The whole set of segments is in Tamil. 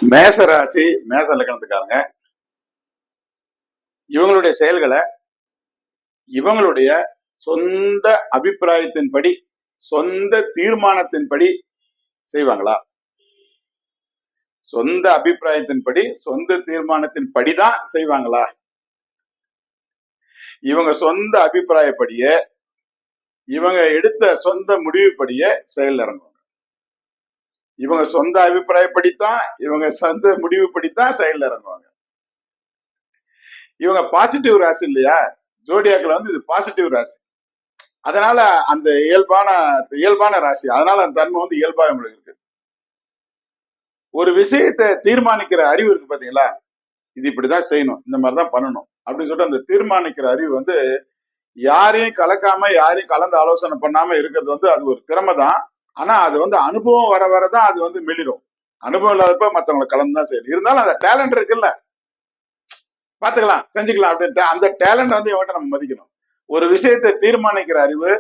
மேச ராசி மேச லக்னத்துக்காரங்க இவங்களுடைய செயல்களை இவங்களுடைய சொந்த அபிப்பிராயத்தின்படி சொந்த தீர்மானத்தின்படி செய்வாங்களா? சொந்த அபிப்பிராயத்தின்படி சொந்த தீர்மானத்தின்படிதான் செய்வாங்களா? இவங்க சொந்த அபிப்பிராயப்படியே இவங்க எடுத்த சொந்த முடிவுப்படியே செயல் இறங்குவாங்க. இவங்க சொந்த அபிப்பிராயப்படித்தான் இவங்க சொந்த முடிவுப்படித்தான் செயல் இறங்குவாங்க. இவங்க பாசிட்டிவ் ராசி இல்லையா? ஜோடியாக்கள் இது பாசிட்டிவ் ராசி. அதனால அந்த இயல்பான ராசி, அதனால அந்த தன்மை இயல்பாக உங்களுக்கு இருக்கு. ஒரு விஷயத்தை தீர்மானிக்கிற அறிவு இருக்கு பாத்தீங்களா? இது இப்படிதான் செய்யணும், இந்த மாதிரிதான் பண்ணணும் அப்படின்னு சொல்லிட்டு அந்த தீர்மானிக்கிற அறிவு யாரையும் கலக்காம யாரையும் கலந்து ஆலோசனை பண்ணாம இருக்கிறது அது ஒரு திறமை தான். ஆனா அது அனுபவம் வர வரதான் அது மெளிரும். அனுபவம் இல்லாதப்ப மத்தவங்களை கலந்துதான் செய்யணும். இருந்தாலும் அந்த டேலண்ட் இருக்குல்ல, பாத்துக்கலாம் செஞ்சுக்கலாம் அப்படின்ட்டு அந்த டேலண்ட் இவன்கிட்ட நம்ம மதிக்கணும். ஒரு விஷயத்தை தீர்மானிக்கிற அறிவு,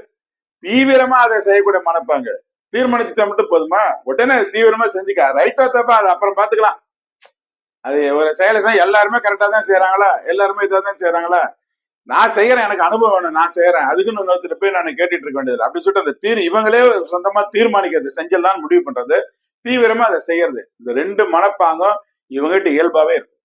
தீவிரமா அதை செய்யக்கூடிய மனப்பாங்க. தீர்மானிச்சுட்டா மட்டும் போதுமா? உடனே தீவிரமா செஞ்சுக்க, ரைட்டோ தப்பா அது அப்புறம் பாத்துக்கலாம். அது ஒரு செயலை எல்லாருமே கரெக்டா தான் செய்யறாங்களா, எல்லாருமே இதான் செய்யறாங்களா, நான் செய்யறேன், எனக்கு அனுபவம் வேணும், நான் செய்யறேன், அதுக்குன்னு இன்னொருத்தர் போய் நான் கேட்டுட்டு இருக்க வேண்டியது அப்படின்னு சொல்லிட்டு அந்த இவங்களே சொந்தமா தீர்மானிக்கிறது, செஞ்சலான்னு முடிவு பண்றது, தீவிரமா அதை செய்யறது, இந்த ரெண்டு மனப்பாங்கும் இவங்ககிட்ட இயல்பாவே இருக்கும்.